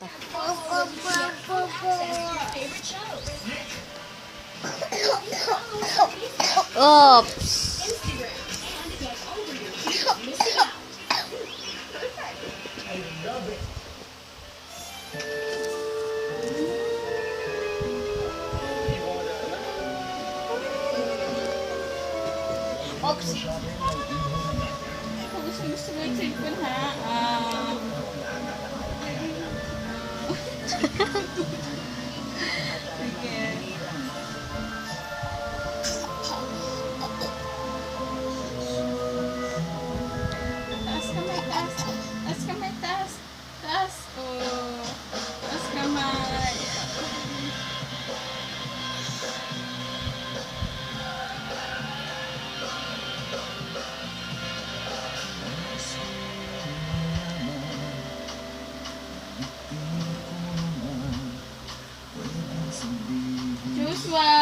Oops. Oops. Kung gusto mo yung cellphone ha, sige. Taas kamay, taas. Taas kamay, taas. Taas. Oh. Taas kamay. Joshua!